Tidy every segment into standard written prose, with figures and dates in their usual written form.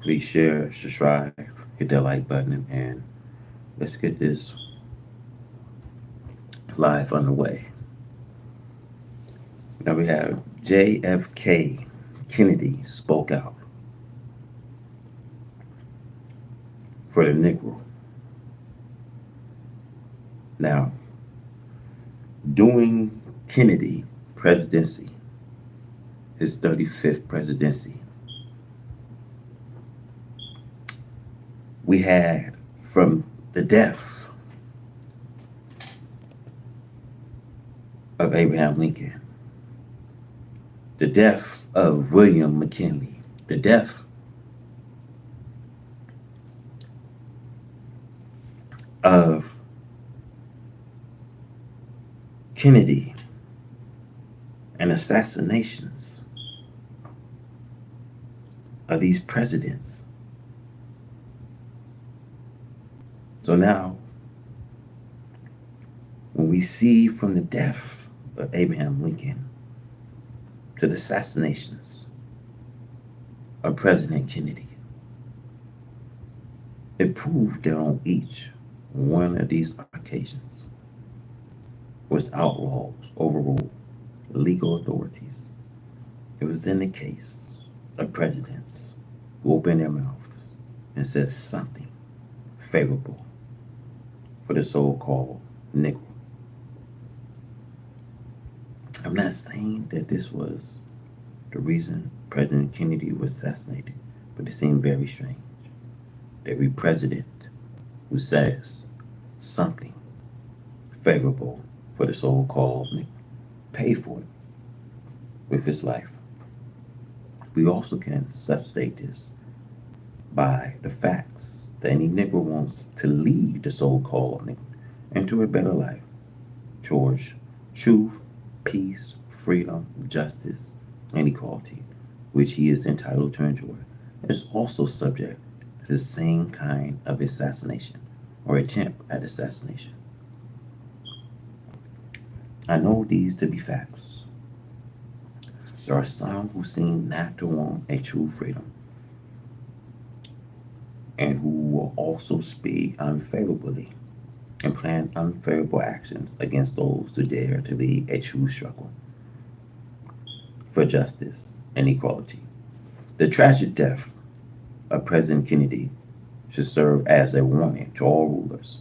Please share, subscribe, hit that like button, and let's get this live underway. Now we have JFK Kennedy spoke out for the Negro. Now, during Kennedy presidency, his 35th presidency, we had from the death of Abraham Lincoln, the death of William McKinley, the death of Kennedy, and assassinations of these presidents. So now, when we see from the death of Abraham Lincoln to the assassinations of President Kennedy, it proved that on each one of these occasions was outlaws overruled legal authorities. It was in the case of presidents who opened their mouths and said something favorable for the so-called Negro. I'm not saying that this was the reason President Kennedy was assassinated, but it seemed very strange. Every president who says something favorable for the so-called Negro pay for it with his life. We also can sustain this by the facts that any Negro wants to lead the so-called Negro into a better life towards truth, peace, freedom, justice, and equality, which he is entitled to enjoy, is also subject to the same kind of assassination or attempt at assassination. I know these to be facts. There are some who seem not to want a true freedom and who will also speak unfavorably and plan unfavorable actions against those who dare to lead a true struggle for justice and equality. The tragic death of President Kennedy should serve as a warning to all rulers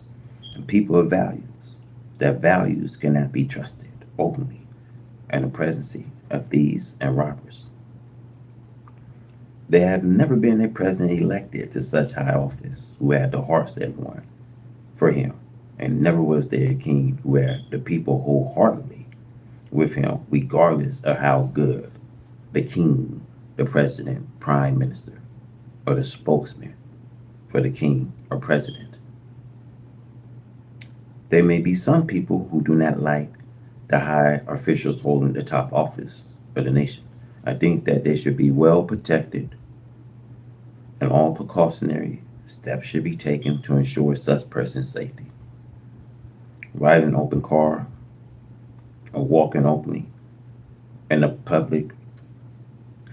and people of values that values cannot be trusted openly in the presence of thieves and robbers. There have never been a president elected to such high office who had the hearts of everyone for him, and never was there a king who had the people wholeheartedly with him, regardless of how good the king, the president, prime minister, or the spokesman for the king or president. There may be some people who do not like the high officials holding the top office of the nation. I think that they should be well protected and all precautionary steps should be taken to ensure such person's safety. Riding an open car or walking openly in the public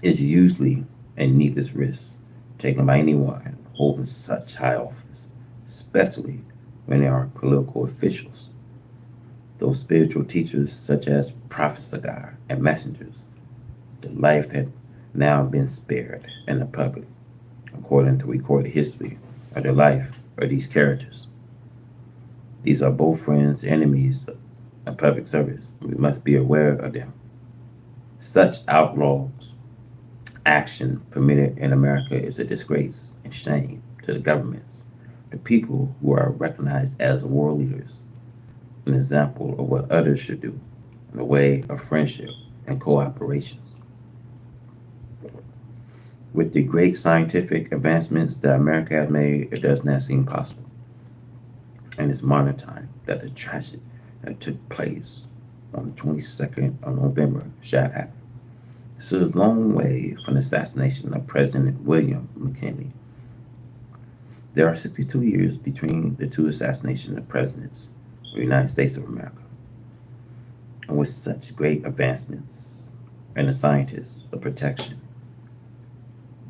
is usually a needless risk taken by anyone holding such high office, especially when they are political officials. Those spiritual teachers, such as prophets of God and messengers, the life had now been spared in the public, according to recorded history of the life of these characters. These are both friends, enemies of public service. We must be aware of them. Such outlaws action permitted in America is a disgrace and shame to the governments, the people who are recognized as world leaders, an example of what others should do in the way of friendship and cooperation. With the great scientific advancements that America has made, it does not seem possible in this modern time that the tragedy that took place on the 22nd of November should have happened. This is a long way from the assassination of President William McKinley. There are 62 years between the two assassinations of presidents of the United States of America. And with such great advancements in the scientists of protection,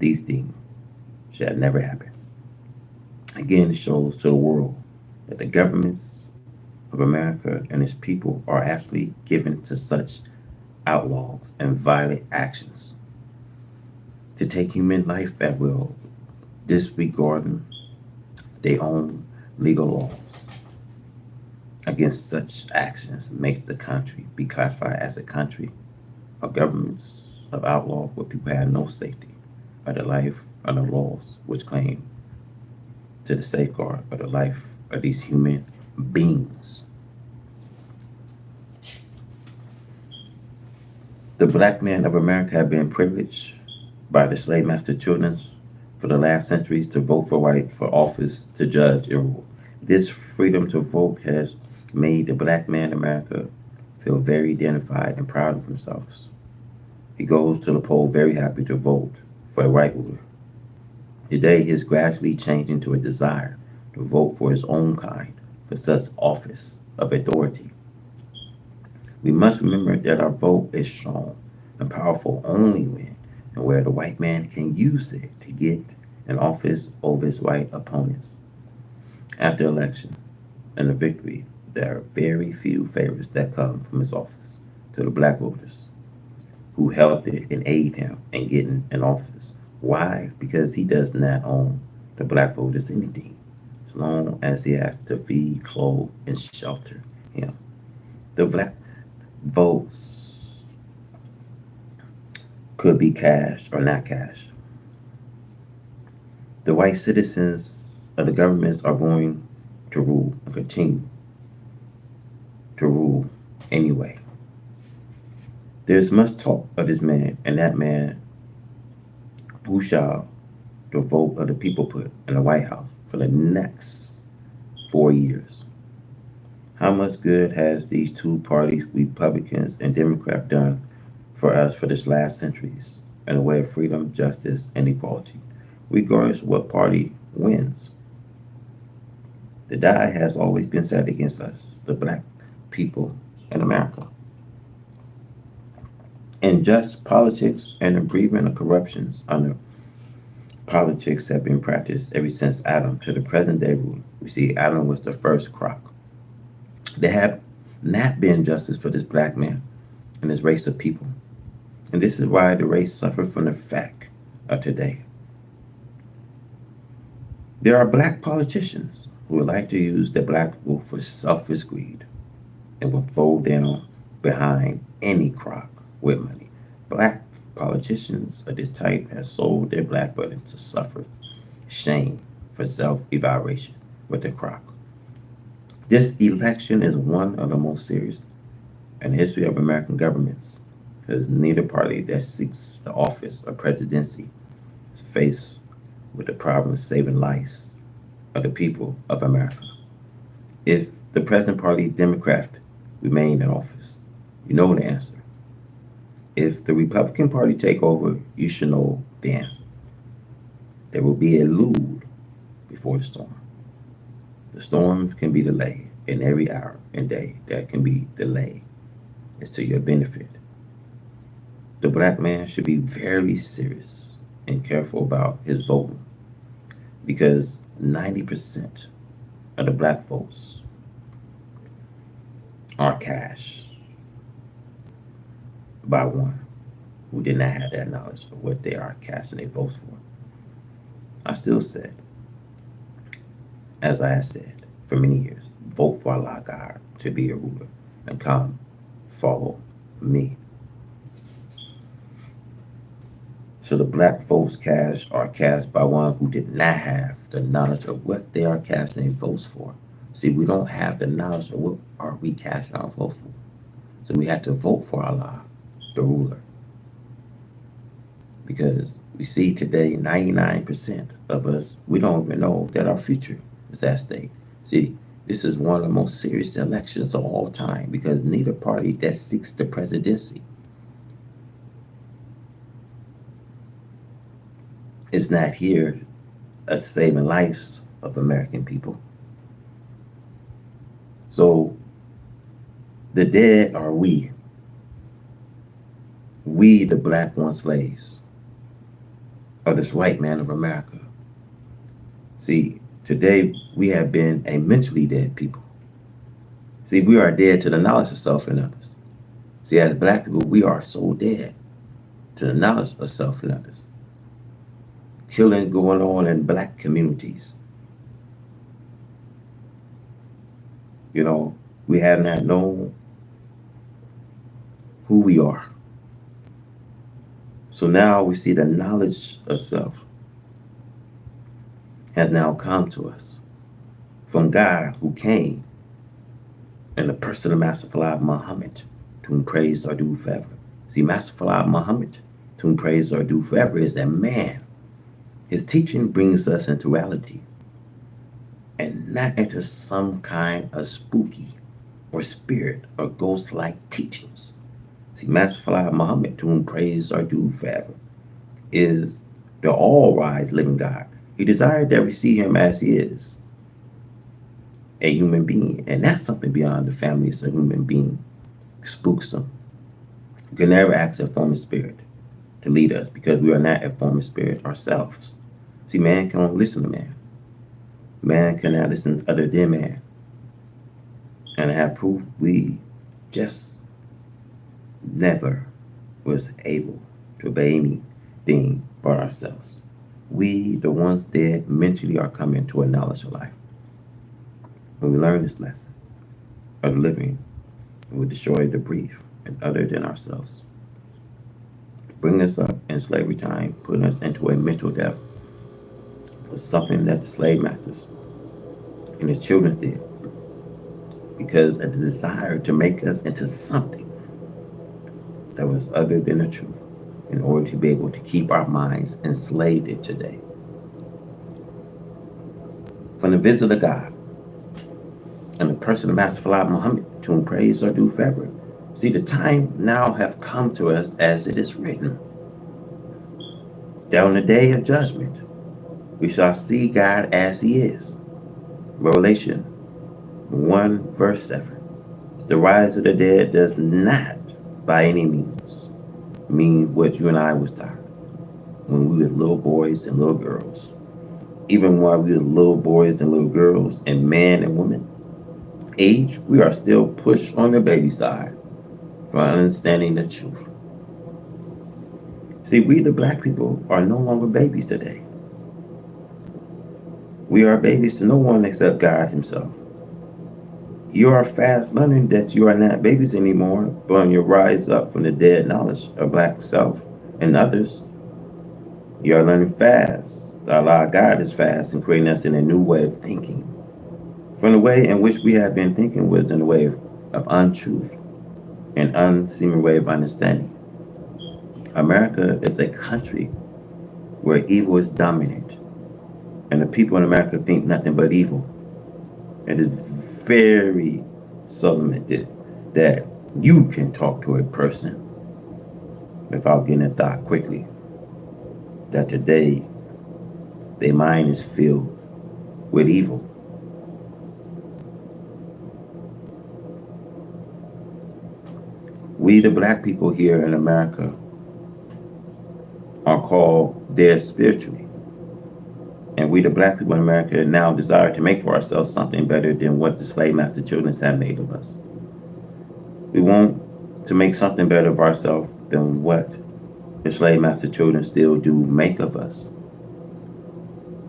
these things shall never happen. Again, it shows to the world that the governments of America and its people are actually given to such outlaws and violent actions to take human life at will, disregarding their own legal laws. Against such actions, make the country be classified as a country of governments of outlaw where people have no safety of the life of the laws which claim to the safeguard of the life of these human beings. The black men of America have been privileged by the slave master children for the last centuries to vote for whites for office to judge and rule. This freedom to vote has made the black man in America feel very identified and proud of himself. He goes to the poll very happy to vote for a white ruler. Today, he is gradually changing to a desire to vote for his own kind for such office of authority. We must remember that our vote is strong and powerful only when and where the white man can use it to get an office over his white opponents. After election and the victory, there are very few favors that come from his office to the black voters who helped it and aid him in getting an office. Why? Because he does not own the black voters anything, as long as he has to feed, clothe, and shelter him. The black votes could be cash or not cash. The white citizens of the governments are going to rule and continue to rule anyway. There is much talk of this man and that man who shall the vote of the people put in the White House for the next 4 years. How much good has these two parties, Republicans and Democrats, done for us for this last centuries in the way of freedom, justice, and equality? Regardless of what party wins, the die has always been set against us, the black people in America. Unjust politics and the breeding of corruptions under politics have been practiced ever since Adam to the present day ruler. We see Adam was the first crop. There have not been justice for this black man and this race of people. And this is why the race suffered from the fact of today. There are black politicians who would like to use the black people for selfish greed and will fold down behind any crock with money. Black politicians of this type have sold their black brothers to suffer shame for self-evaluation with the crock. This election is one of the most serious in the history of American governments because neither party that seeks the office of presidency is faced with the problem of saving lives of the people of America. If the present party, Democrat, remain in office, you know the answer. If the Republican Party take over, you should know the answer. There will be a lull before the storm. The storm can be delayed in every hour and day that can be delayed. It's to your benefit. The black man should be very serious and careful about his voting because 90% of the black votes are cast by one who did not have that knowledge of what they are casting their votes for. I still said, as I have said for many years, vote for Allah God to be a ruler and come follow me. So the black votes cast are cast by one who did not have the knowledge of what they are casting their votes for. See, we don't have the knowledge of what are we casting our votes for. So we have to vote for Allah, the ruler. Because we see today 99% of us, we don't even know that our future is at stake. See, this is one of the most serious elections of all time because neither party that seeks the presidency is not here saving lives of American people. So the dead are we. We, the black one slaves of this white man of America See, today we have been a mentally dead people. See, we are dead to the knowledge of self and others. See, as black people, we are so dead to the knowledge of self and others. Killing going on in black communities. You know, we have not known who we are. So now we see the knowledge of self has now come to us from God who came in the person of Master Fala Muhammad, to whom praise are due forever. See, Master Fala Muhammad, to whom praise are due forever, is that man. His teaching brings us into reality and not into some kind of spooky or spirit or ghost like teachings. See, Master Fala Muhammad, to whom praise are due forever, is the all wise living God. He desired that we see him as he is, a human being. And that's something beyond the family of human being. Spooksome. We can never ask a form of spirit to lead us because we are not a form of spirit ourselves. See, man can only listen to man. Man cannot listen other than man. And I have proof we just never was able to obey anything but ourselves. We, the ones dead mentally, are coming to a knowledge of life. When we learn this lesson of living, we destroy the brief and other than ourselves. Bring us up in slavery time, putting us into a mental death was something that the slave masters and his children did because of the desire to make us into something that was other than the truth in order to be able to keep our minds enslaved today. From the visit of God and the person of Master Fala Muhammad, to whom praise are due forever. See, the time now have come to us as it is written, that on the day of judgment we shall see God as he is. Revelation 1 verse 7. The rise of the dead does not by any means mean what you and I was taught when we were little boys and little girls. Even while we were little boys and little girls and men and women age, we are still pushed on the baby side for understanding the truth. See, we the black people are no longer babies today. We are babies to no one except God himself. You are fast learning that you are not babies anymore, but on your rise up from the dead knowledge of black self and others, you are learning fast. Allah God is fast in creating us in a new way of thinking. From the way in which we have been thinking was in the way of untruth and unseeming way of understanding. America is a country where evil is dominant, and the people in America think nothing but evil. It is very seldom that you can talk to a person without getting a thought quickly that today their mind is filled with evil. We, the black people here in America, are called dead spiritually. And we, the black people in America, now desire to make for ourselves something better than what the slave master children have made of us. We want to make something better of ourselves than what the slave master children still do make of us.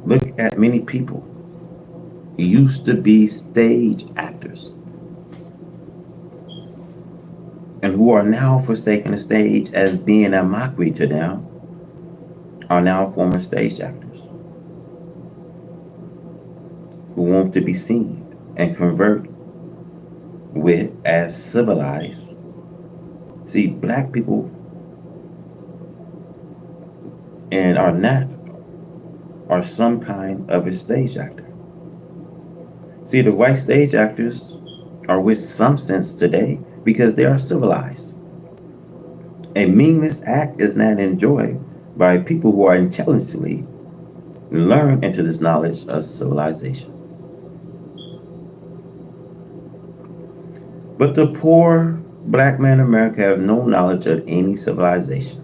Look at many people who used to be stage actors and who are now forsaking the stage as being a mockery to them, are now former stage actors who want to be seen and convert with as civilized. See, black people and are not are some kind of a stage actor. See, the white stage actors are with some sense today because they are civilized. A meaningless act is not enjoyed by people who are intelligently learned into this knowledge of civilization. But the poor black man in America have no knowledge of any civilization.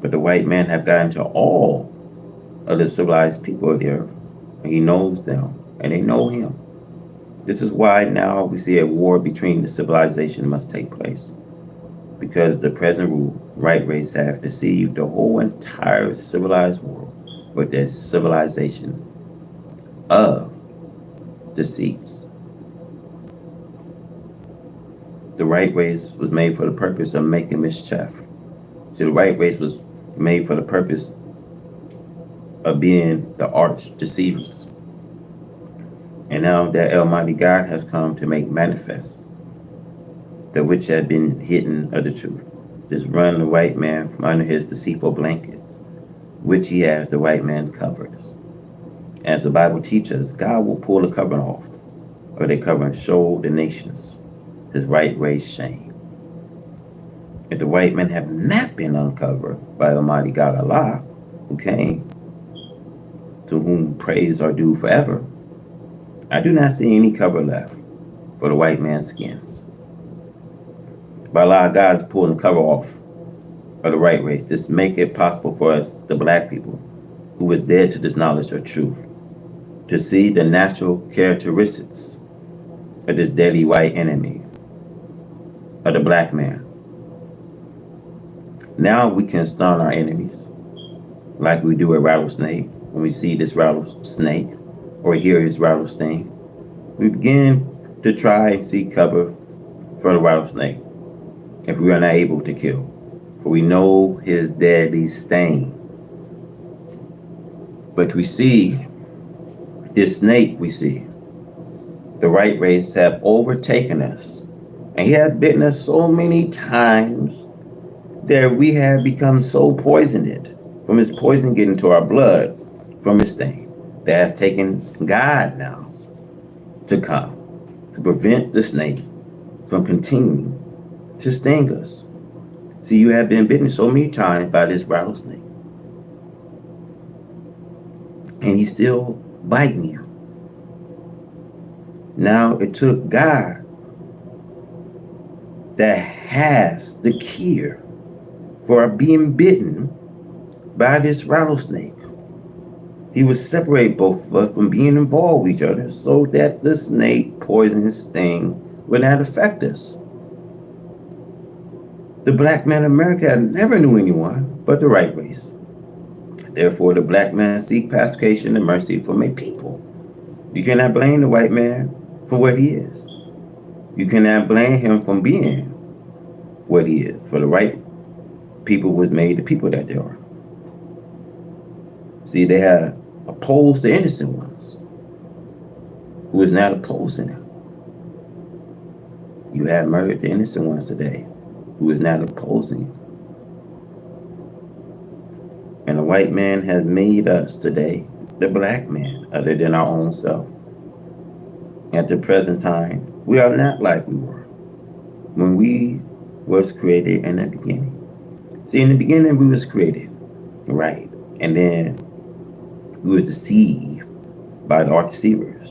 But the white man have gotten to all of the civilized people of the earth and he knows them, and they know him. This is why now we see a war between the civilization must take place. Because the present right race have deceived the whole entire civilized world with their civilization of deceits. The right race was made for the purpose of making mischief. So the right race was made for the purpose of being the arch deceivers. And now that Almighty God has come to make manifest that which had been hidden of the truth. Just run the white man from under his deceitful blankets, which he has the white man covered. As the Bible teaches, God will pull the covering off, or the covering show the nations his right race shame. If the white men have not been uncovered by Almighty God Allah, who came, to whom praise are due forever, I do not see any cover left for the white man's skins. By Allah, God is pulling the cover off of the right race. This make it possible for us, the black people, who is dead to this knowledge of truth, to see the natural characteristics of this deadly white enemy of the black man. Now we can stun our enemies like we do a rattlesnake. When we see this rattlesnake or hear his rattlesnake, we begin to try and seek cover for the rattlesnake if we are not able to kill. For we know his deadly sting. But we see this snake, we see the right race have overtaken us. And he has bitten us so many times that we have become so poisoned from his poison getting to our blood from his sting that has taken God now to come to prevent the snake from continuing to sting us. See, you have been bitten so many times by this rattlesnake, and he's still biting you. Now it took God that has the cure for being bitten by this rattlesnake. He would separate both of us from being involved with each other so that the snake poison sting would not affect us. The black man in America never knew anyone but the right race. Therefore, the black man seek pacification and mercy from a people. You cannot blame the white man for what he is. You cannot blame him for being what he is. For the right people was made the people that they are. See, they have opposed the innocent ones who is not opposing them. You have murdered the innocent ones today who is not opposing you. And the white man has made us today the black man other than our own self. At the present time, we are not like we were when we was created in the beginning. See, in the beginning we was created, right? And then we was deceived by the art deceivers.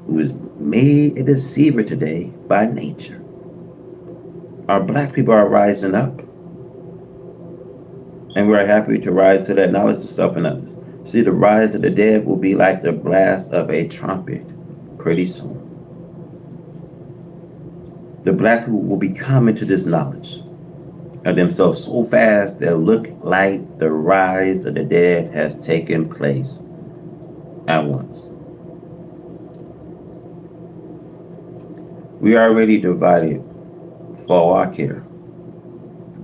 We was made a deceiver today by nature. Our black people are rising up. And we are happy to rise to that knowledge of self and others. See, the rise of the dead will be like the blast of a trumpet pretty soon. The black people will be coming to this knowledge of themselves so fast they'll look like the rise of the dead has taken place at once. We are already divided for our care.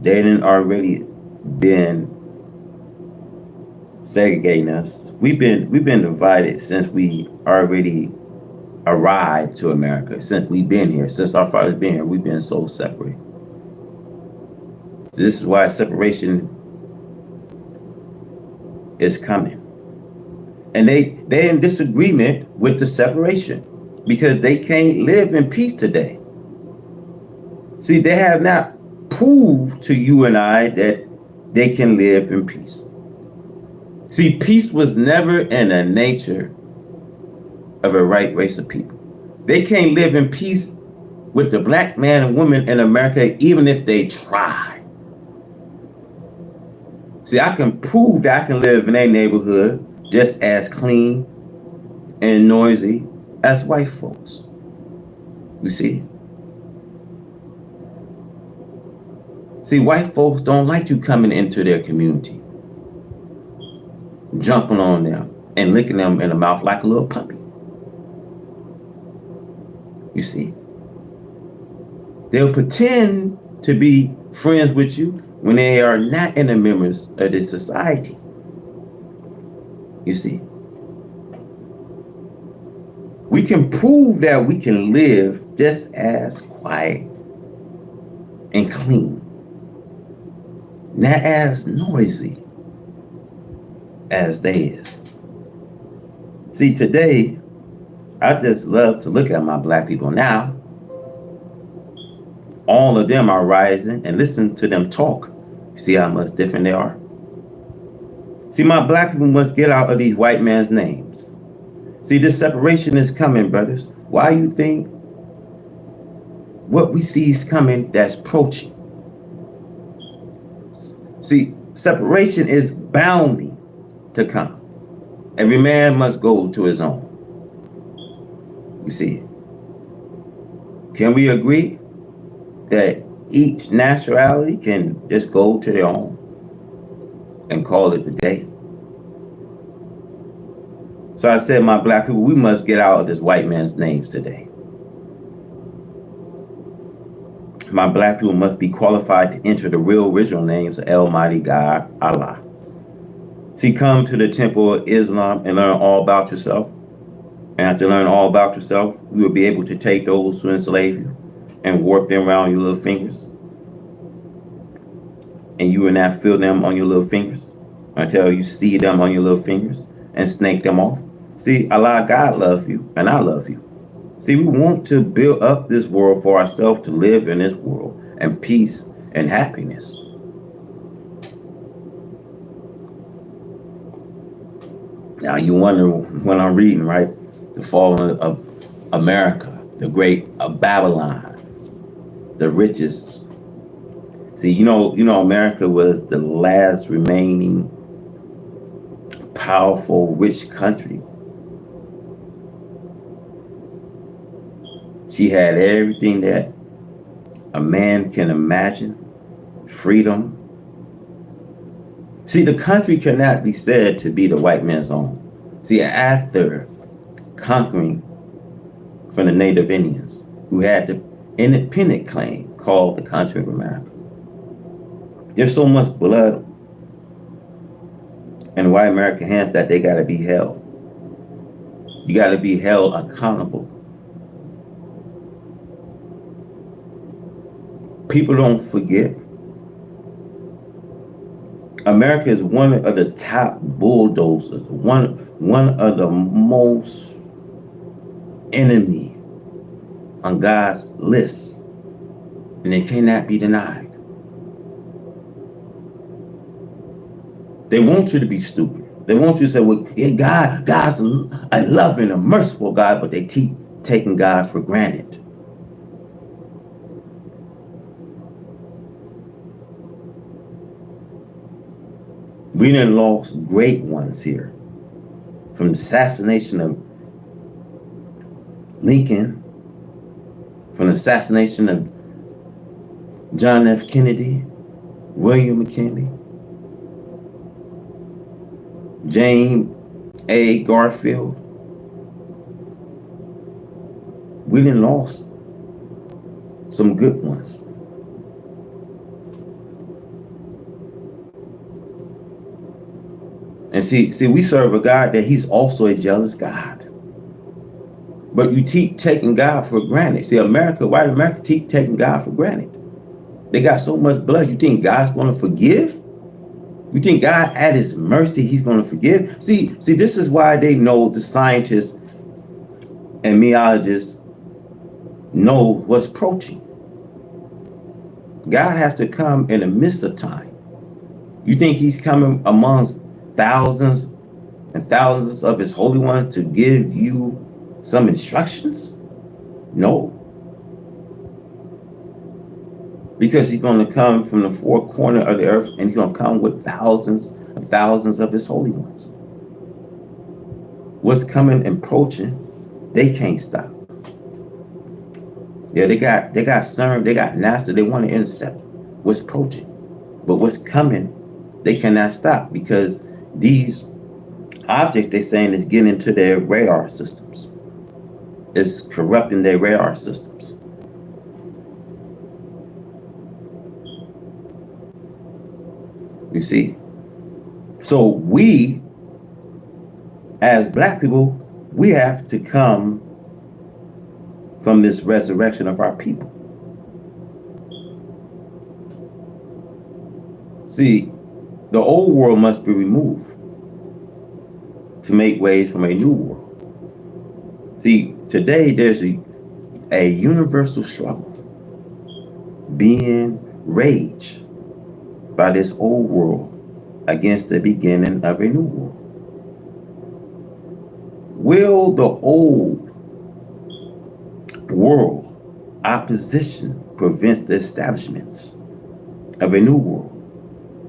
They didn't already been segregating us. We've been divided since we already arrived to America. Since we've been here, since our fathers been here, we've been so separate. So this is why separation is coming. And they're in disagreement with the separation because they can't live in peace today. See, they have not proved to you and I that they can live in peace. See, peace was never in the nature of a right race of people. They can't live in peace with the black man and woman in America even if they try. See, I can prove that I can live in a neighborhood just as clean and noisy as white folks. You see, white folks don't like you coming into their community, jumping on them and licking them in the mouth like a little puppy. You see, they'll pretend to be friends with you when they are not in the members of the society. You see, we can prove that we can live just as quiet and clean, not as noisy as they is. See, today, I just love to look at my black people now. All of them are rising and listen to them talk. See how much different they are? See, my black people must get out of these white man's names. See, this separation is coming, brothers. Why you think what we see is coming that's approaching? See, separation is bounding to come. Every man must go to his own. You see, can we agree that each nationality can just go to their own and call it a day? So I said, my black people, we must get out of this white man's names today. My black people must be qualified to enter the real original names of Almighty God, Allah. See, come to the temple of Islam and learn all about yourself. And after learning all about yourself, you will be able to take those who enslave you and warp them around your little fingers. And you will not feel them on your little fingers until you see them on your little fingers and snake them off. See, Allah, God loves you, and I love you. See, we want to build up this world for ourselves to live in this world and peace and happiness. Now you wonder when I'm reading, right? The falling of America, the great Babylon, the richest. See, you know, America was the last remaining powerful, rich country. She had everything that a man can imagine, freedom. See, the country cannot be said to be the white man's own. See, after conquering from the native Indians, who had the independent claim called the country of America, there's so much blood in white American hands that they got to be held. You got to be held accountable. People don't forget. America is one of the top bulldozers, one of the most enemy on God's list, and it cannot be denied. They want you to be stupid. They want you to say, well, yeah, God's a loving, a merciful God, but they keep taking God for granted. We done lost great ones here. From the assassination of Lincoln, from the assassination of John F. Kennedy, William McKinley, James A. Garfield. We done lost some good ones. And see, we serve a God that he's also a jealous God. But you keep taking God for granted. See, white America keep taking God for granted. They got so much blood. You think God's going to forgive? You think God, at his mercy, he's going to forgive? See, this is why they know, the scientists and meteorologists know what's approaching. God has to come in the midst of time. You think he's coming amongst thousands and thousands of his holy ones to give you some instructions? No. Because he's going to come from the four corners of the earth, and he's going to come with thousands and thousands of his holy ones. What's coming and approaching, they can't stop. Yeah, they got CERN, they got NASA, they want to intercept what's approaching. But what's coming, they cannot stop because these objects they're saying is getting into their radar systems. It's corrupting their radar systems. You see? So we, as black people, we have to come from this resurrection of our people. See, the old world must be removed to make way for a new world. See, today there's a universal struggle being waged by this old world against the beginning of a new world. Will the old world opposition prevent the establishments of a new world?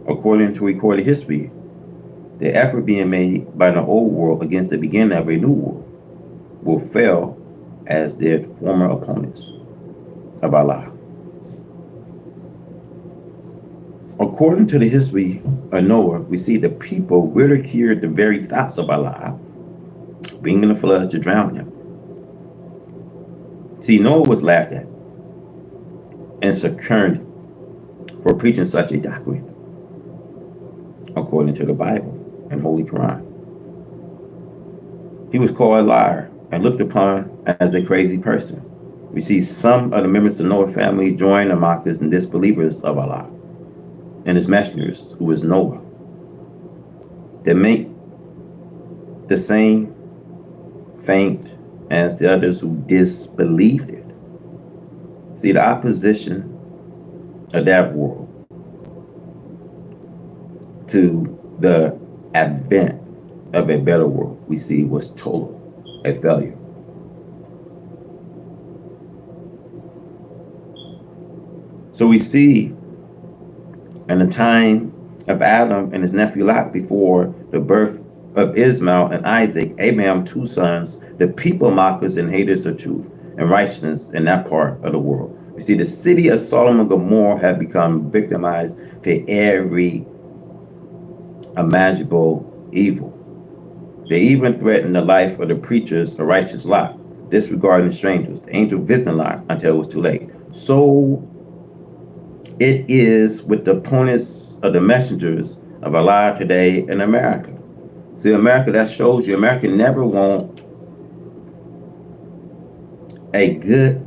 According to recorded history, the effort being made by the old world against the beginning of a new world will fail as their former opponents of Allah. According to the history of Noah, we see the people ridiculed the very thoughts of Allah, bringing the flood to drown them. See, Noah was laughed at and secured for preaching such a doctrine, according to the Bible and Holy Quran. He was called a liar and looked upon as a crazy person. We see some of the members of the Noah family join the mockers and disbelievers of Allah and his messengers, who is Noah, that make the same fate as the others who disbelieved it. See, the opposition of that world to the advent of a better world, we see was total a failure. So we see in the time of Adam and his nephew Lot, before the birth of Ishmael and Isaac, Abraham, two sons, the people mockers and haters of truth and righteousness in that part of the world. We see the city of Sodom and Gomorrah had become victimized to every imaginable evil. They even threatened the life of the preachers of righteous Lot, disregarding strangers. The angel visited Lot until it was too late. So it is with the opponents of the messengers of Allah today in America. See, America, that shows you America never want a good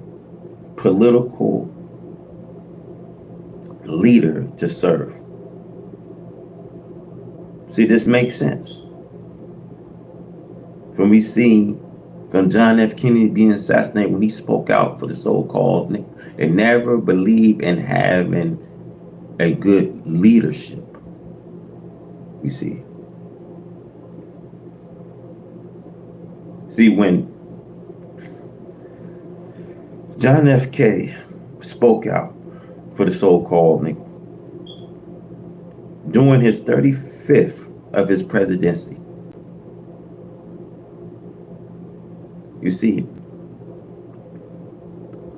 political leader to serve. See, this makes sense. From we see from John F. Kennedy being assassinated when he spoke out for the so-called, they never believe in having a good leadership. You see. See, when John F. K. spoke out for the so-called Negro during his 35th of his presidency, you see,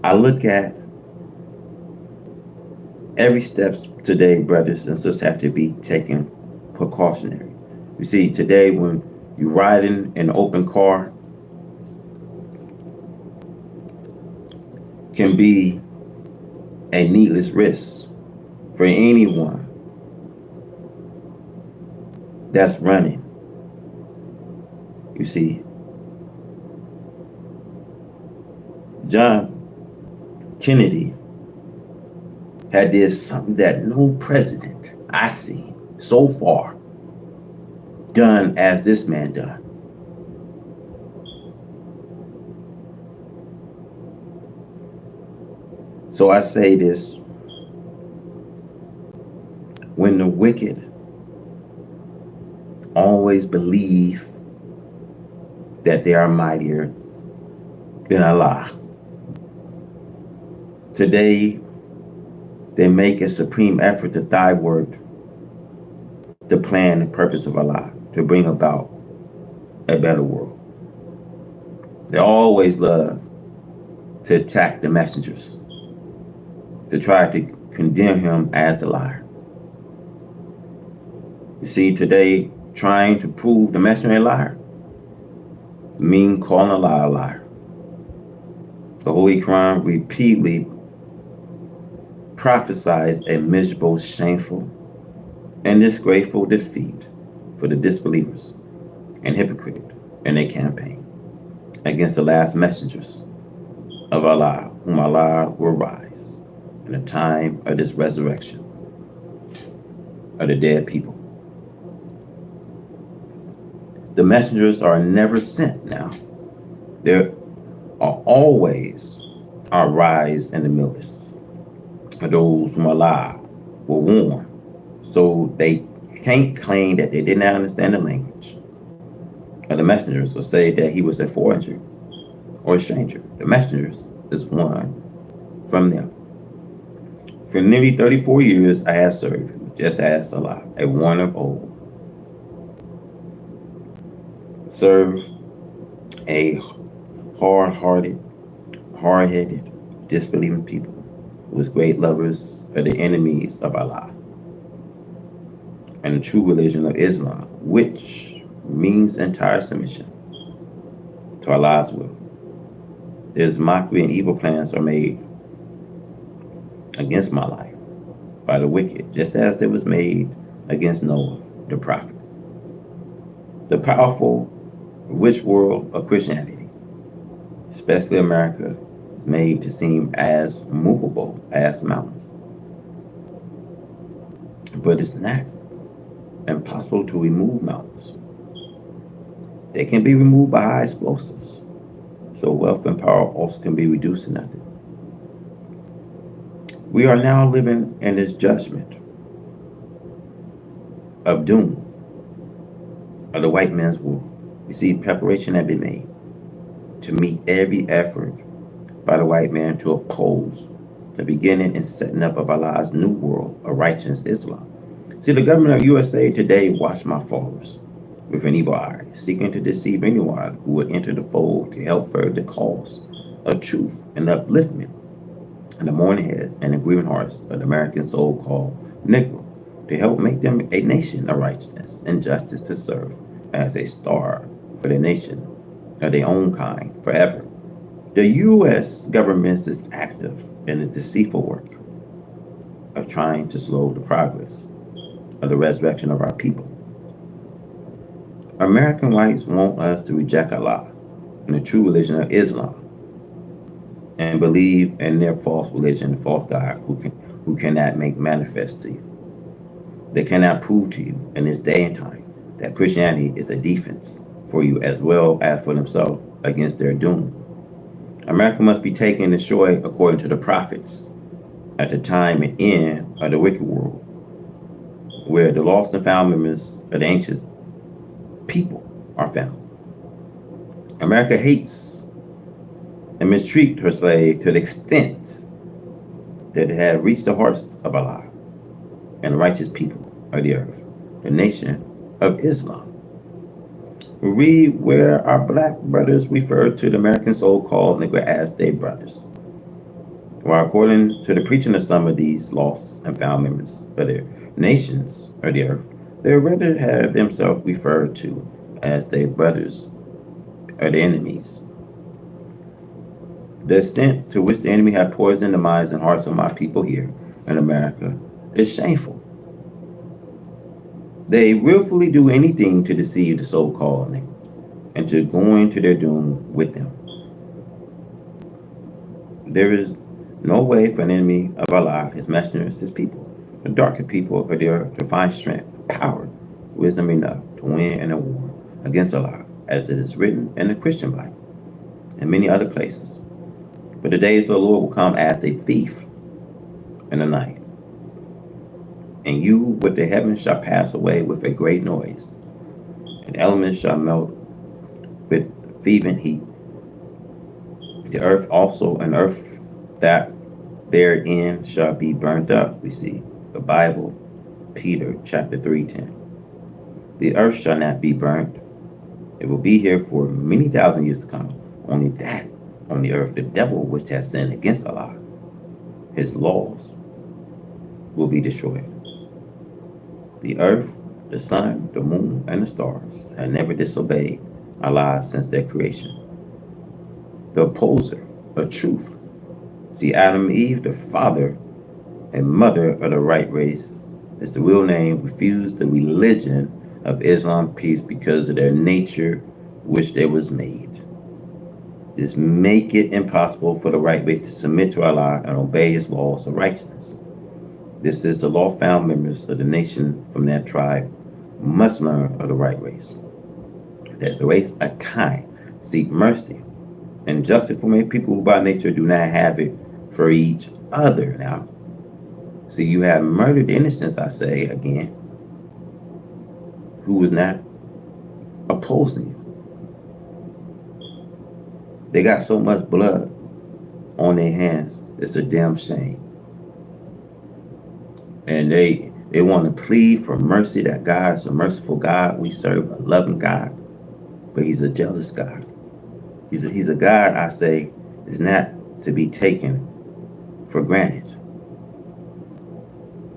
I look at every steps today, brothers and sisters, have to be taken precautionary. You see, today when you're riding in an open car, can be a needless risk for anyone that's running. You see, John Kennedy had did something that no president I seen so far done as this man done. So I say this: when the wicked always believe that they are mightier than Allah, today they make a supreme effort to thwart the plan and purpose of Allah to bring about a better world. They always love to attack the messengers, to try to condemn him as a liar. You see, today, trying to prove the messenger a liar mean calling a lie a liar. The Holy Quran repeatedly prophesies a miserable, shameful, and disgraceful defeat for the disbelievers and hypocrite in their campaign against the last messengers of Allah, whom Allah will rise in the time of this resurrection of the dead people. The messengers are never sent now. There are always a rise in the midst of those whom Allah will warn, so they can't claim that they did not understand the language of the messengers or say that he was a foreigner or a stranger. The messengers is one from them. For nearly 34 years I have served you, just as Allah, a one of old. Serve a hard-hearted, hard-headed, disbelieving people who was great lovers of the enemies of Allah and the true religion of Islam, which means entire submission to Allah's will. There's mockery and evil plans are made against my life by the wicked, just as it was made against Noah, the prophet. The powerful, rich world of Christianity, especially America, is made to seem as movable as mountains. But it's not impossible to remove mountains. They can be removed by high explosives. So wealth and power also can be reduced to nothing. We are now living in this judgment of doom of the white man's war. You see, preparation had been made to meet every effort by the white man to oppose the beginning and setting up of Allah's new world of righteous Islam. See, the government of USA today watch my followers with an evil eye, seeking to deceive anyone who would enter the fold to help further the cause of truth and upliftment and the mourning heads and the grieving hearts of the American so-called Negroes, to help make them a nation of righteousness and justice to serve as a star for the nation of their own kind forever. The U.S. government is active in the deceitful work of trying to slow the progress of the resurrection of our people. American whites want us to reject Allah and the true religion of Islam and believe in their false religion, false God, who cannot make manifest to you. They cannot prove to you in this day and time that Christianity is a defense for you as well as for themselves against their doom. America must be taken and destroyed according to the prophets at the time and end of the wicked world, where the lost and found members of the ancient people are found. America hates and mistreats her slave to the extent that it had reached the hearts of Allah and the righteous people of the earth, the nation of Islam. We read where our black brothers refer to the American so-called Negro as their brothers. While according to the preaching of some of these lost and found members of their nations of the earth, they would rather have themselves referred to as their brothers or their enemies. The extent to which the enemy had poisoned the minds and hearts of my people here in America is shameful. They willfully do anything to deceive the so-called Negro and to go into their doom with them. There is no way for an enemy of Allah, his messengers, his people, the darker people are there to find strength, power, wisdom enough to win in a war against Allah, as it is written in the Christian Bible and many other places. But the days of the Lord will come as a thief in the night, and you with the heavens shall pass away with a great noise, and elements shall melt with fervent heat. The earth also, and earth that therein shall be burnt up. We see the Bible, Peter chapter 3:10. The earth shall not be burnt. It will be here for many thousand years to come, only that on the earth, the devil which has sinned against Allah, his laws will be destroyed. The earth, the sun, the moon, and the stars have never disobeyed Allah since their creation. The opposer of truth, see Adam and Eve, the father and mother of the right race, is the real name, refused the religion of Islam peace because of their nature which they was made. This make it impossible for the right race to submit to Allah and obey his laws of righteousness. This is the law found members of the nation from that tribe must learn of the right race. There's a race of time, seek mercy and justice for many people who by nature do not have it for each other. Now, see, you have murdered innocents, I say again, who was not opposing you. They got so much blood on their hands, it's a damn shame. And they want to plead for mercy, that God's a merciful God. We serve a loving God, but he's a jealous God. He's a God, I say, is not to be taken for granted.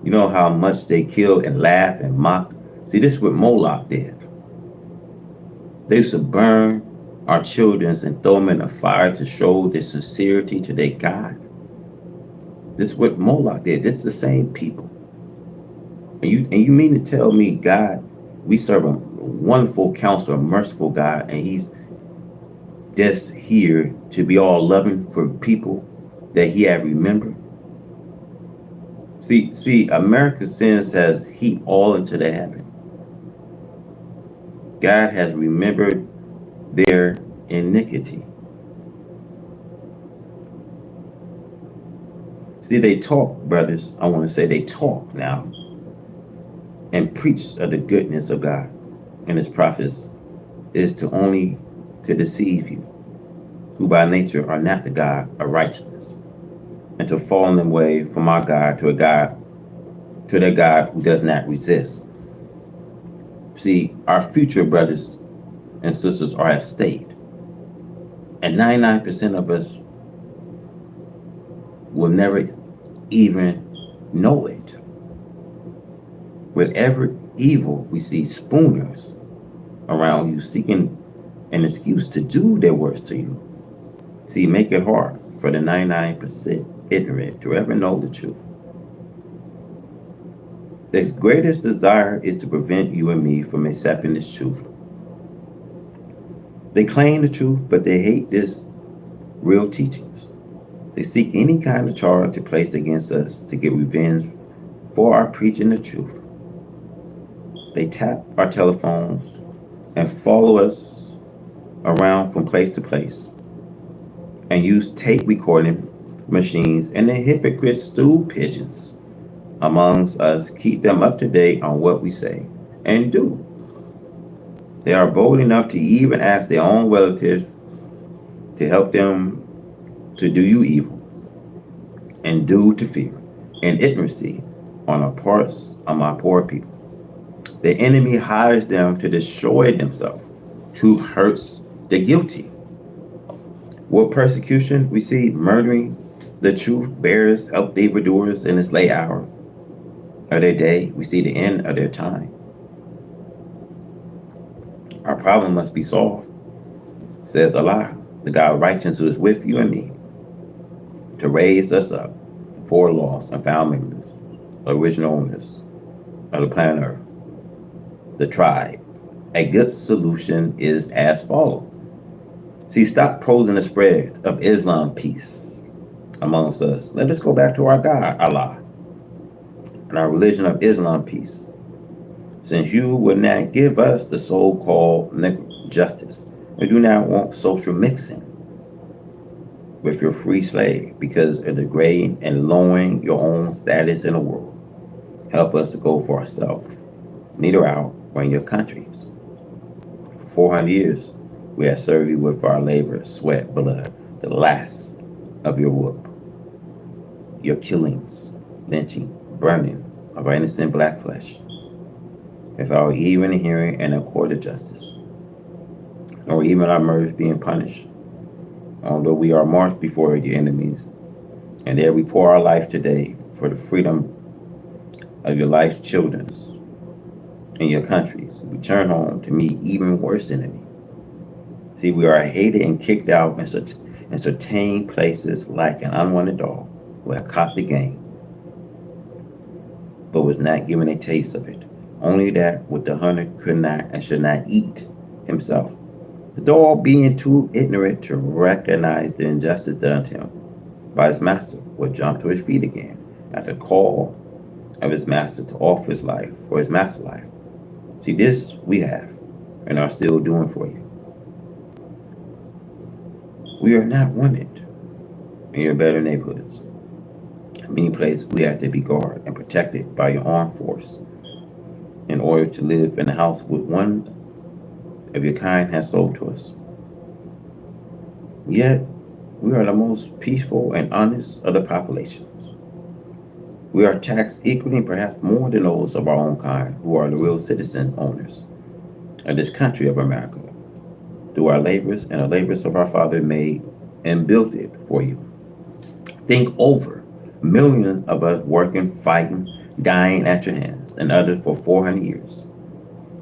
You know how much they kill and laugh and mock? See, this is what Moloch did. They used to burn our children and throw them in the fire to show their sincerity to their God. This is what Moloch did. This is the same people. And you mean to tell me, God, we serve a wonderful counselor, a merciful God, and he's just here to be all loving for people that he had remembered? See, America's sins has heaped all into the heaven. God has remembered their iniquity. See, they talk, brothers. I want to say they talk now and preach of the goodness of God and his prophets is to only to deceive you, who by nature are not the God of righteousness, and to fall in the way from our God to the God who does not resist. See, our future brothers and sisters are at stake, and 99% of us will never even know it. With every evil, we see spooners around you seeking an excuse to do their worst to you. See, make it hard for the 99% ignorant to ever know the truth. Their greatest desire is to prevent you and me from accepting this truth. They claim the truth, but they hate this real teachings. They seek any kind of charge to place against us to get revenge for our preaching the truth. They tap our telephones and follow us around from place to place and use tape recording machines and the hypocrite stool pigeons amongst us keep them up to date on what we say and do. They are bold enough to even ask their own relatives to help them to do you evil and due to fear and ignorancy on the parts of my poor people. The enemy hires them to destroy themselves. Truth hurts the guilty. What persecution we see murdering the truth bearers, help evildoers in this late hour of their day. We see the end of their time. Our problem must be solved, says Allah, the God of righteousness who is with you and me, to raise us up, the poor lost and found members, the original owners of the planet Earth, the tribe. A good solution is as follows. See, stop prosing the spread of Islam peace amongst us. Let us go back to our God, Allah, and our religion of Islam peace. Since you would not give us the so-called justice, we do not want social mixing with your free slave because of degrading and lowering your own status in the world. Help us to go for ourselves, neither out or in your countries. For 400 years, we have served you with our labor, sweat, blood, the last of your whoop, your killings, lynching, burning of our innocent black flesh, without our even hearing and a court of justice, nor even our murders being punished. Although we are marked before the enemies, and there we pour our life today for the freedom of your life's children and your countries. We turn home to meet even worse enemy. See, we are hated and kicked out in certain places like an unwanted dog who had caught the game, but was not given a taste of it. Only that what the hunter could not and should not eat himself. The dog, being too ignorant to recognize the injustice done to him by his master, would jump to his feet again at the call of his master to offer his life for his master's life. See, this we have and are still doing for you. We are not wanted in your better neighborhoods. In many places, we have to be guarded and protected by your armed force in order to live in the house with one of your kind has sold to us. Yet, we are the most peaceful and honest of the populations. We are taxed equally, perhaps more than those of our own kind, who are the real citizen owners of this country of America, through our labors and the labors of our Father made and built it for you. Think over millions of us working, fighting, dying at your hands, and others for 400 years,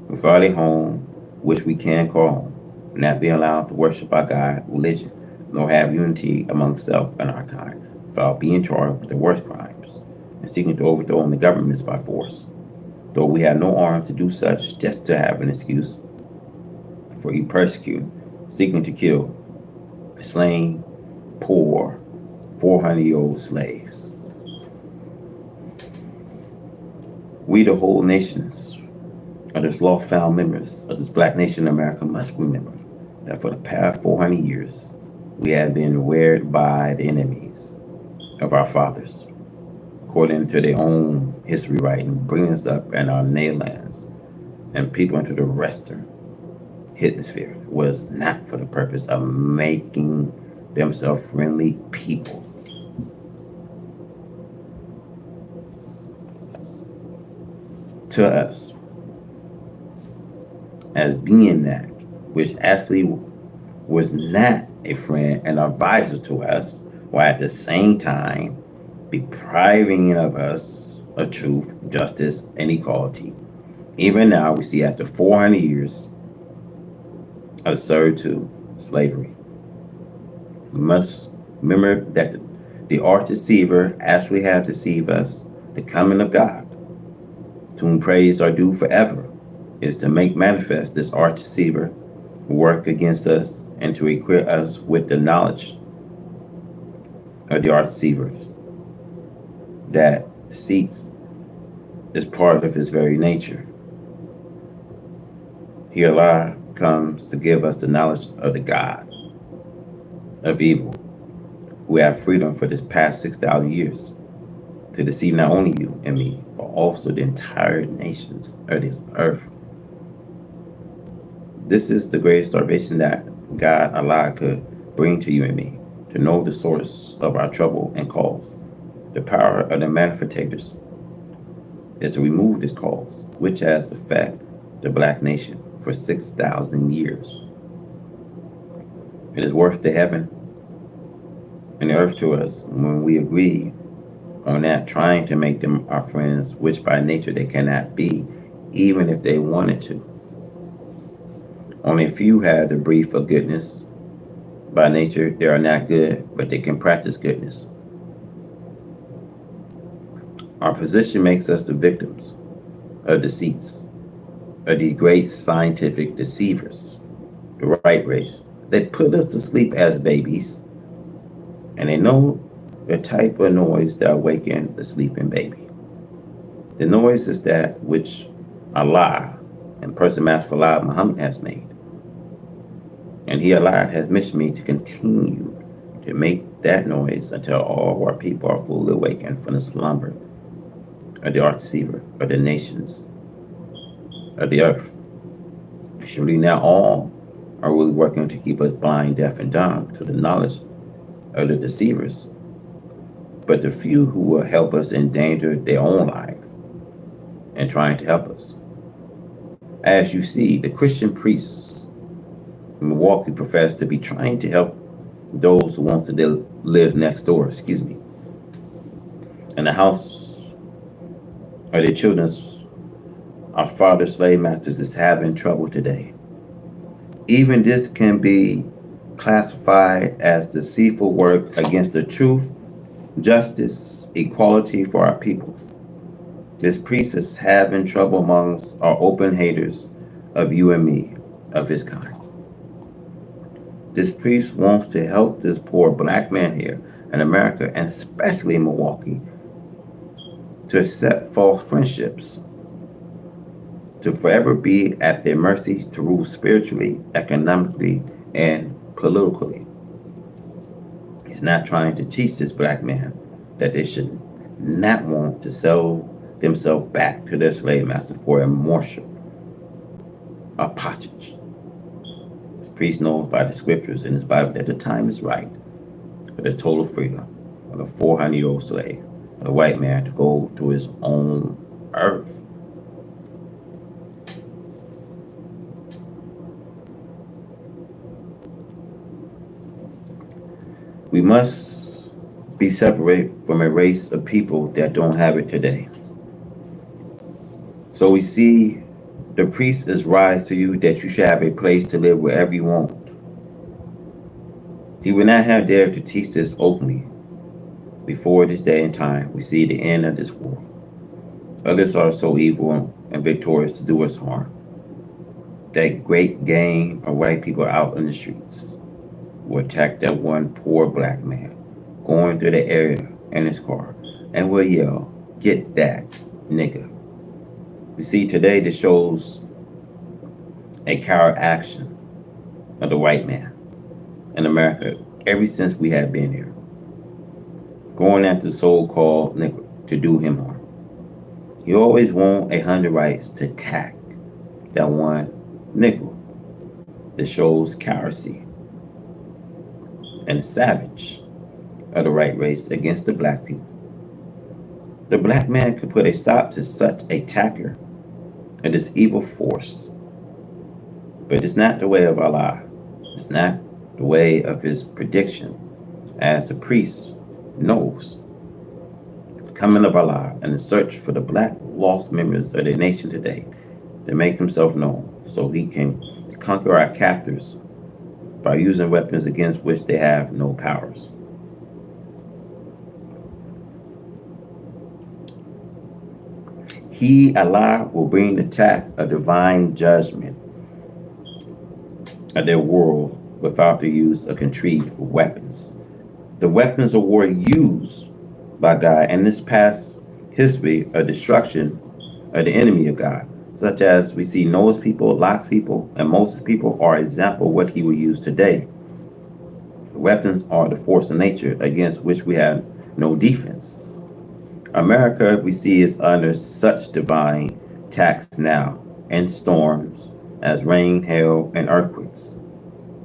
without a home which we can call home, not being allowed to worship our God, religion, nor have unity among self and our kind, without being charged with the worst crimes, and seeking to overthrow the governments by force. Though we have no arm to do such, just to have an excuse for you persecute, seeking to kill, slain, poor, 400-year-old slaves. We, the whole nations of this lost found members of this black nation in America, must remember that for the past 400 years, we have been reared by the enemies of our fathers, according to their own history writing, bringing us up in our native lands and people into the western hemisphere was not for the purpose of making themselves friendly people. To us, as being that which actually was not a friend and advisor to us, while at the same time depriving of us of truth, justice, and equality. Even now, we see after 400 years of servitude, slavery, we must remember that the arch deceiver actually has deceived us. The coming of God, to whom praise are due forever, is to make manifest this arch deceiver work against us and to equip us with the knowledge of the arch deceivers, that deceits is part of his very nature. Here Allah comes to give us the knowledge of the God of evil, who have freedom for this past 6,000 years to deceive not only you and me, but also the entire nations of this earth. This is the greatest starvation that God, Allah, could bring to you and me, to know the source of our trouble and cause. The power of the manifestators is to remove this cause, which has affected the black nation for 6,000 years. It is worth the heaven and the earth to us when we agree on that, trying to make them our friends, which by nature they cannot be, even if they wanted to. Only a few have the brief of goodness. By nature, they are not good, but they can practice goodness. Our position makes us the victims of deceits, of these great scientific deceivers, the right race. They put us to sleep as babies, and they know the type of noise that awaken the sleeping baby. The noise is that which Allah and Person Master Allah Muhammad has made. And He, Allah, has missioned me to continue to make that noise until all of our people are fully awakened from the slumber of the arch deceiver of the nations of the earth. Surely not all are really working to keep us blind, deaf, and dumb to the knowledge of the deceivers, but the few who will help us endanger their own life and trying to help us. As you see, the Christian priests in Milwaukee profess to be trying to help those who want to live next door, excuse me, in the house of their children's our father slave masters is having trouble today. Even this can be classified as deceitful work against the truth, justice, equality for our people. This priest is having trouble amongst our open haters of you and me, of his kind. This priest wants to help this poor black man here in America, and especially in Milwaukee, to accept false friendships, to forever be at their mercy to rule spiritually, economically, and politically. He's not trying to teach this black man that they should not want to sell themselves back to their slave master for a morsel, a pottage. This priest knows by the scriptures in his Bible that the time is right for the total freedom of a 400-year-old slave, a white man, to go to his own earth. We must be separated from a race of people that don't have it today. So we see the priest is rise to you that you should have a place to live wherever you want. He would not have dared to teach this openly before this day and time. We see the end of this war. Others are so evil and victorious to do us harm. That great gang of white people out in the streets will attack that one poor black man going through the area in his car and will yell, "Get that nigga." You see, today this shows a coward action of the white man in America ever since we have been here, going after the so-called Negro to do him harm. You always want 100 rights to attack that one Negro. This shows cowardice and savage of the white race against the black people. The black man could put a stop to such a attacker and this evil force. But it's not the way of Allah. It's not the way of his prediction, as the priest knows. The coming of Allah and the search for the black lost members of the nation today to make himself known so he can conquer our captors by using weapons against which they have no powers. He, Allah, will bring the attack of divine judgment of their world without the use of contrived weapons. The weapons of war used by God in this past history of destruction of the enemy of God, such as we see Noah's people, Lot's people, and Moses' people, are example of what he will use today. The weapons are the force of nature against which we have no defense. America, we see, is under such divine attacks now, and storms as rain, hail, and earthquakes.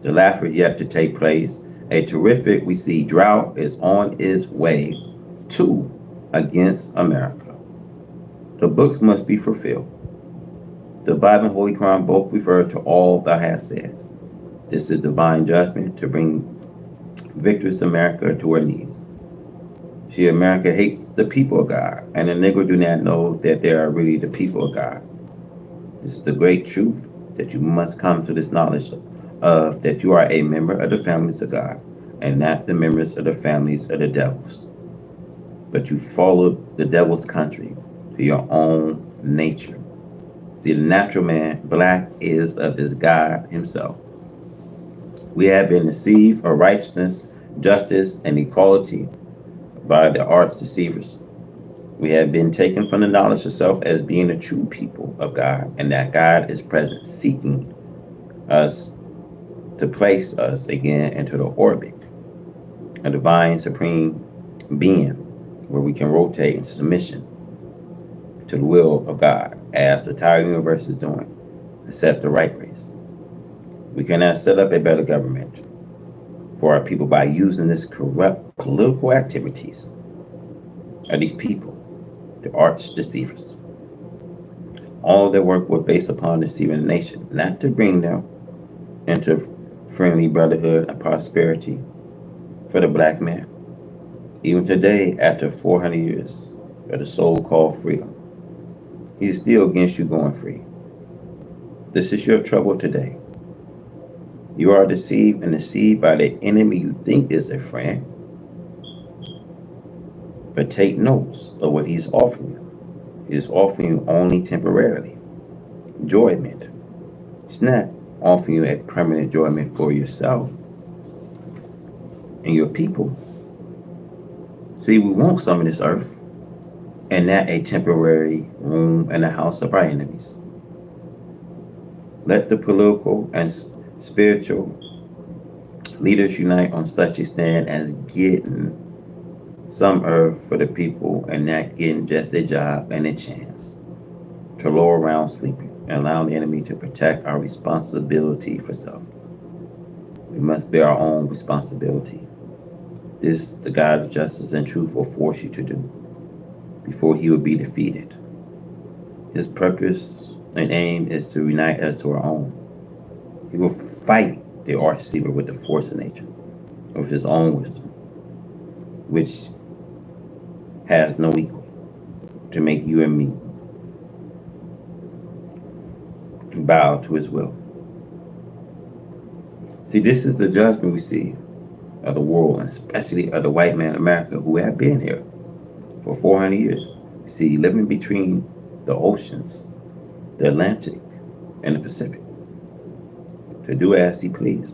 The latter yet to take place. A terrific, we see, drought is on its way to against America. The books must be fulfilled. The Bible and Holy Quran both refer to all that I have said. This is divine judgment to bring victorious America to her knees. See, America hates the people of God, and the Negro do not know that they are really the people of God. This is the great truth that you must come to this knowledge of, that you are a member of the families of God, and not the members of the families of the devils. But you follow the devil's country to your own nature. See, the natural man, black, is of his God himself. We have been deceived of righteousness, justice, and equality by the arts deceivers. We have been taken from the knowledge of self as being the true people of God, and that God is present, seeking us to place us again into the orbit, a divine supreme being, where we can rotate into submission to the will of God, as the entire universe is doing, except the right race. We cannot set up a better government for our people by using this corrupt political activities of these people, the arch deceivers. All their work was based upon deceiving the nation, not to bring them into friendly brotherhood and prosperity, for the black man. Even today, after 400 years of the so-called freedom, he's still against you going free. This is your trouble today. You are deceived and deceived by the enemy you think is a friend, but take notes of what he's offering you. He's offering you only temporarily enjoyment. He's not offering you a permanent enjoyment for yourself and your people. See, we want some of this earth and not a temporary room in the house of our enemies. Let the political and spiritual leaders unite on such a stand as getting some earth for the people and not getting just a job and a chance to lower around sleeping and allow the enemy to protect our responsibility for self. We must bear our own responsibility. This the God of justice and truth will force you to do before he will be defeated. His purpose and aim is to unite us to our own. He will fight the arch deceiver with the force of nature, with his own wisdom, which has no equal, to make you and me bow to his will. See, this is the judgment we see of the world, and especially of the white man in America who have been here for 400 years. You see, living between the oceans, the Atlantic, and the Pacific, to do as he pleased.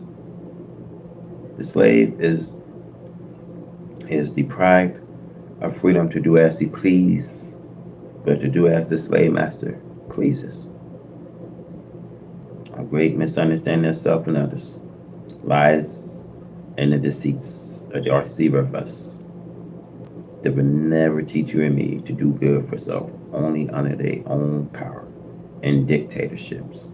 The slave is deprived of freedom to do as he please, but to do as the slave master pleases. A great misunderstanding of self and others, lies and the deceits of the deceiver of us, that will never teach you and me to do good for self, only under their own power and dictatorships.